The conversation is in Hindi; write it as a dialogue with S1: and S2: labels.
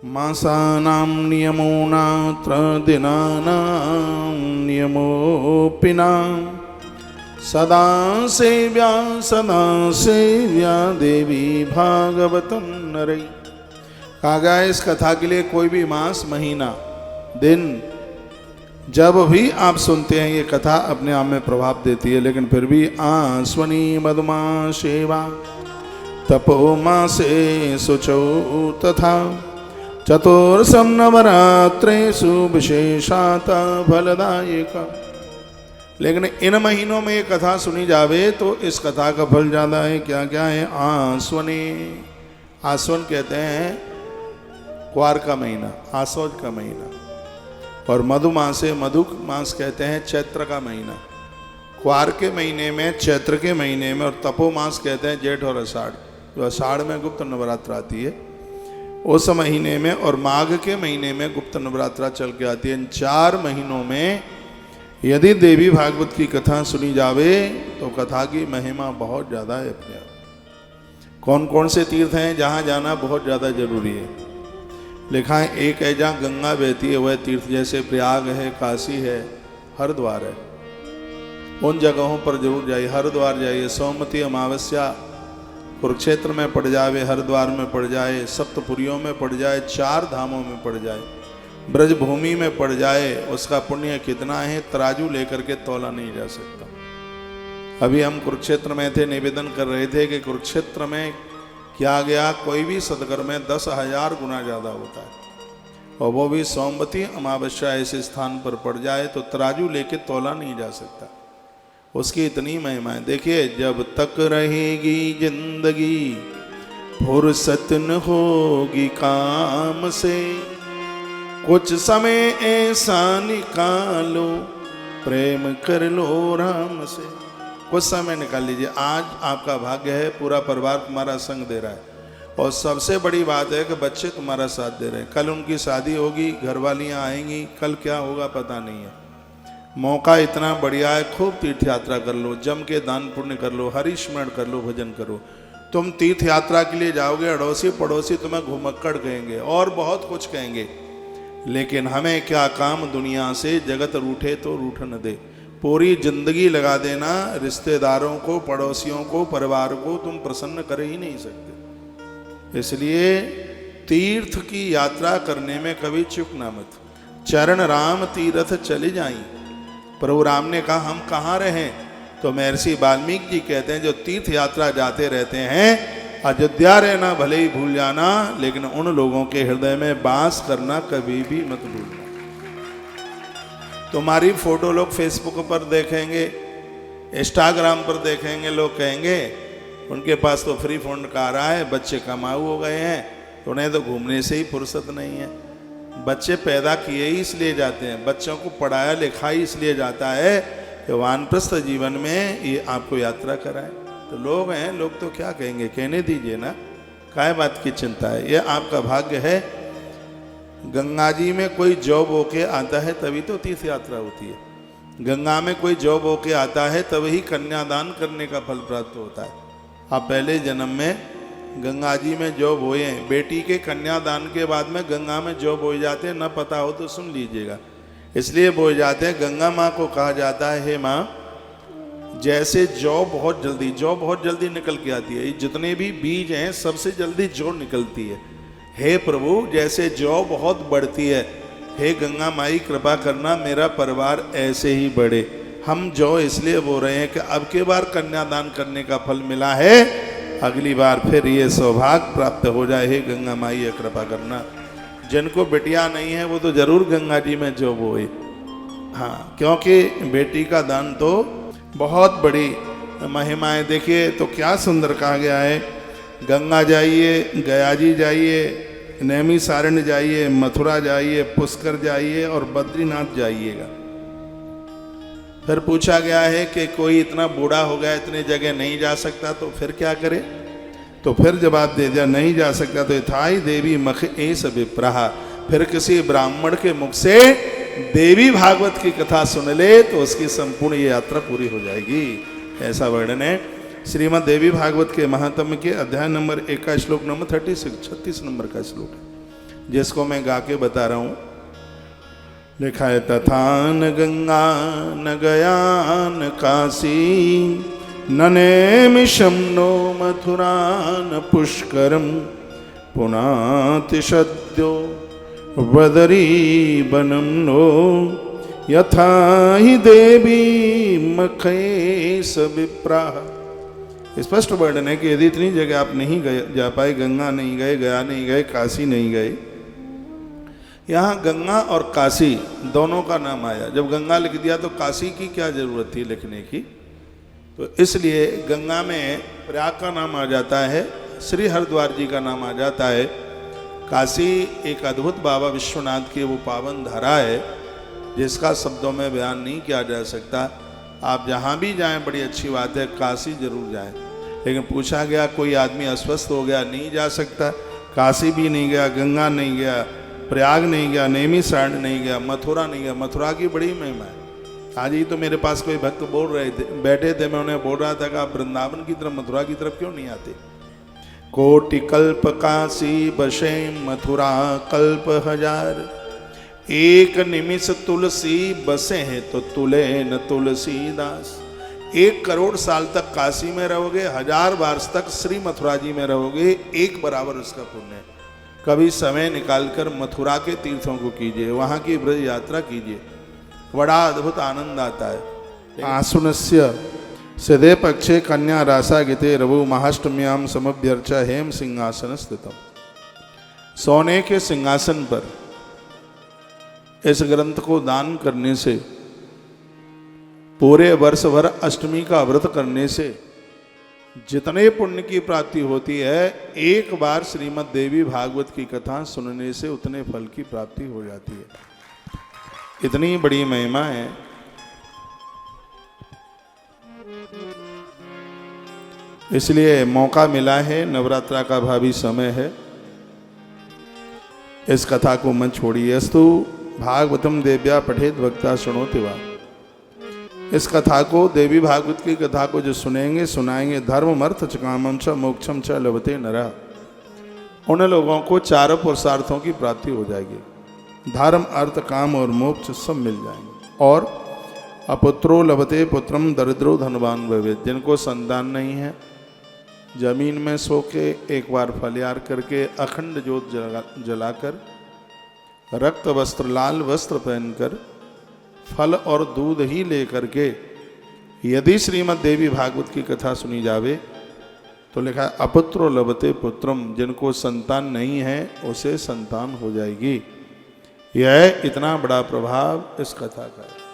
S1: मासानां नियमो नात्र दिनानां नियमोऽपि न सदा सेव्या देवी भागवतं नरै। कहा गया इस कथा के लिए कोई भी मास, महीना, दिन जब भी आप सुनते हैं ये कथा अपने आप में प्रभाव देती है। लेकिन फिर भी आश्वनी मधुमासेवा तपोमासे शुचौ तथा चतुर्सम नवरात्रेषु विशेषात फलदायिका। लेकिन इन महीनों में ये कथा सुनी जावे तो इस कथा का फल ज़्यादा है। क्या क्या है? आश्वनी, आश्वन कहते हैं क्वार का महीना, आसौज का महीना, और मधुमासे, मधु मास कहते हैं चैत्र का महीना। क्वार के महीने में, चैत्र के महीने में, और तपोमास कहते हैं जेठ और आषाढ़, जो आषाढ़ में गुप्त नवरात्र आती है उस महीने में, और माघ के महीने में गुप्त नवरात्रा चल के आती है। इन 4 महीनों में यदि देवी भागवत की कथा सुनी जावे तो कथा की महिमा बहुत ज़्यादा है अपने आप। कौन कौन से तीर्थ हैं जहाँ जाना बहुत ज़्यादा जरूरी है? लिखा है एक है जहाँ गंगा बहती है वह तीर्थ, जैसे प्रयाग है, काशी है, हरिद्वार है, उन जगहों पर जरूर जाइए। हरिद्वार जाइए, सोमवती अमावस्या कुरुक्षेत्र में पड़ जाए, हरिद्वार में पड़ जाए, सप्तपुरियों में पड़ जाए, 4 धामों में पड़ जाए, ब्रजभूमि में पड़ जाए, उसका पुण्य कितना है तराजू लेकर के तौला नहीं जा सकता। अभी हम कुरुक्षेत्र में थे, निवेदन कर रहे थे कि कुरुक्षेत्र में क्या गया, कोई भी सदगर्भ में 10,000 गुना ज़्यादा होता है, और वो भी सोमवती अमावस्या ऐसे स्थान पर पड़ जाए तो तराजू लेके तौला नहीं जा सकता। उसकी इतनी महिमा है। देखिए, जब तक रहेगी जिंदगी फुर्सत न होगी काम से, कुछ समय ऐसा निकालो प्रेम कर लो राम से। कुछ समय निकाल लीजिए। आज आपका भाग्य है पूरा परिवार तुम्हारा संग दे रहा है, और सबसे बड़ी बात है कि बच्चे तुम्हारा साथ दे रहे हैं। कल उनकी शादी होगी, घरवालियाँ आएंगी, कल क्या होगा पता नहीं है। मौका इतना बढ़िया है, खूब तीर्थ यात्रा कर लो, जम के दान पुण्य कर लो, हरि स्मरण कर लो, भजन करो। तुम तीर्थ यात्रा के लिए जाओगे, अड़ोसी पड़ोसी तुम्हें घुमक्कड़ कहेंगे और बहुत कुछ कहेंगे, लेकिन हमें क्या काम दुनिया से, जगत रूठे तो रूठन दे। पूरी जिंदगी लगा देना रिश्तेदारों को, पड़ोसियों को, परिवार को तुम प्रसन्न कर ही नहीं सकते। इसलिए तीर्थ की यात्रा करने में कभी चूकना मत। चरण राम तीर्थ चले जाई। प्रभु राम ने कहा हम कहाँ रहें, तो महर्षि वाल्मीकि जी कहते हैं जो तीर्थ यात्रा जाते रहते हैं, अयोध्या रहना भले ही भूल जाना, लेकिन उन लोगों के हृदय में वास करना कभी भी मत भूलना। तुम्हारी फोटो लोग फेसबुक पर देखेंगे, इंस्टाग्राम पर देखेंगे, लोग कहेंगे उनके पास तो फ्री फंड का आ रहा है, बच्चे कमाऊ हो गए हैं, तो उन्हें तो घूमने से ही फुर्सत नहीं है। बच्चे पैदा किए ही इसलिए जाते हैं, बच्चों को पढ़ाया लिखाई इसलिए जाता है कि वानप्रस्थ जीवन में ये आपको यात्रा कराए। तो लोग हैं, लोग तो क्या कहेंगे, कहने दीजिए ना, काय बात की चिंता है। ये आपका भाग्य है। गंगा जी में कोई जॉब होके आता है तभी तो तीर्थ यात्रा होती है। गंगा में कोई जॉब होके आता है तभी कन्यादान करने का फल प्राप्त होता है। आप पहले जन्म में गंगा जी में जॉब हुए हैं, बेटी के कन्यादान के बाद में गंगा में जॉब हो जाते हैं, न पता हो तो सुन लीजिएगा। इसलिए बोए जाते हैं, गंगा माँ को कहा जाता है, हे माँ, जैसे जौ बहुत जल्दी निकल के आती है, जितने भी बीज हैं सबसे जल्दी जौ निकलती है। हे प्रभु, जैसे जौ बहुत बढ़ती है, हे गंगा माई कृपा करना मेरा परिवार ऐसे ही बढ़े। हम जौ इसलिए बोल रहे हैं कि अब के बार कन्यादान करने का फल मिला है, अगली बार फिर ये सौभाग्य प्राप्त हो जाए। हे गंगा माई कृपा करना। जिनको बेटियां नहीं है वो तो जरूर गंगा जी में जौ बोए। हाँ, क्योंकि बेटी का दान तो बहुत बड़ी महिमाएं। देखिए तो क्या सुंदर कहा गया है, गंगा जाइए, गया जी जाइए, नैमिषारण्य जाइए, मथुरा जाइए, पुष्कर जाइए और बद्रीनाथ जाइएगा। फिर पूछा गया है कि कोई इतना बूढ़ा हो गया, इतनी जगह नहीं जा सकता, तो फिर क्या करे? तो फिर जवाब दे दिया, नहीं जा सकता तो यथाई देवी मख एस विप्रहा। फिर किसी ब्राह्मण के मुख से देवी भागवत की कथा सुन ले तो उसकी संपूर्ण ये यात्रा पूरी हो जाएगी। ऐसा वर्णन है श्रीमद् देवी भागवत के महात्म्य के अध्याय नंबर 1 का श्लोक नंबर 36 नंबर का श्लोक है। जिसको मैं गा के बता रहा हूँ। लिखा है तथा न गंगा न गया न काशी न नेमिषं नो मथुरा न पुष्करम पुनातिशद्यो वदरी बनम नो यथा ही देवी मखे सविप्राह। स्पष्ट वर्णन है कि यदि इतनी जगह आप नहीं गए जा पाए, गंगा नहीं गए, गया नहीं गए, काशी नहीं गए, यहाँ गंगा और काशी दोनों का नाम आया। जब गंगा लिख दिया तो काशी की क्या जरूरत थी लिखने की, तो इसलिए गंगा में प्रयाग का नाम आ जाता है, श्री हरिद्वार जी का नाम आ जाता है। काशी एक अद्भुत बाबा विश्वनाथ की वो पावन धारा है जिसका शब्दों में बयान नहीं किया जा सकता। आप जहाँ भी जाएं बड़ी अच्छी बात है, काशी जरूर जाएं। लेकिन पूछा गया कोई आदमी अस्वस्थ हो गया, नहीं जा सकता, काशी भी नहीं गया, गंगा नहीं गया, प्रयाग नहीं गया, नैमिषारण्य नहीं गया, मथुरा नहीं गया। मथुरा की बड़ी महिमा है। आज ही तो मेरे पास कोई भक्त बोल रहे थे, बैठे थे, मैं उन्हें बोल रहा था कि आप वृंदावन की तरफ, मथुरा की तरफ क्यों नहीं आते। कोटि कल्प काशी बसे मथुरा कल्प हजार, एक निमिष तुलसी बसे हैं तो तुले न तुलसीदास। 1 करोड़ साल तक काशी में रहोगे, 1000 वर्ष तक श्री मथुरा जी में रहोगे, एक बराबर उसका पुण्य है। कभी समय निकालकर मथुरा के तीर्थों को कीजिए, वहाँ की ब्रज यात्रा कीजिए, बड़ा अद्भुत आनंद आता है। आसुनस्य सिदे पक्षे कन्या रासा गीते रवु महाष्टम्याम समभ्यर्च हेम सिंहासन स्थितम। सोने के सिंहासन पर इस ग्रंथ को दान करने से, पूरे वर्ष भर अष्टमी का व्रत करने से जितने पुण्य की प्राप्ति होती है, एक बार श्रीमद् देवी भागवत की कथा सुनने से उतने फल की प्राप्ति हो जाती है। इतनी बड़ी महिमा है। इसलिए मौका मिला है, नवरात्रा का भावी समय है, इस कथा को मत छोड़िए। अस्तु भागवतम देव्या पठेत भक्ता शृणोति वा। इस कथा को, देवी भागवत की कथा को जो सुनेंगे, सुनाएंगे, धर्म अर्थ च कामम च मोक्षम च लभते नरः, उन लोगों को 4 पुरुषार्थों की प्राप्ति हो जाएगी। धर्म अर्थ काम और मोक्ष सब मिल जाएंगे। और अपुत्रो लभते पुत्रम दरिद्रो धनवान भवेत्। जिनको संतान नहीं है, जमीन में सो के एक बार फलियार करके अखंड ज्योत जलाकर, रक्त वस्त्र लाल वस्त्र पहनकर, फल और दूध ही लेकर के यदि श्रीमद् देवी भागवत की कथा सुनी जावे तो लिखा है अपुत्रो लभते पुत्रम। जिनको संतान नहीं है उसे संतान हो जाएगी। यह इतना बड़ा प्रभाव इस कथा का है।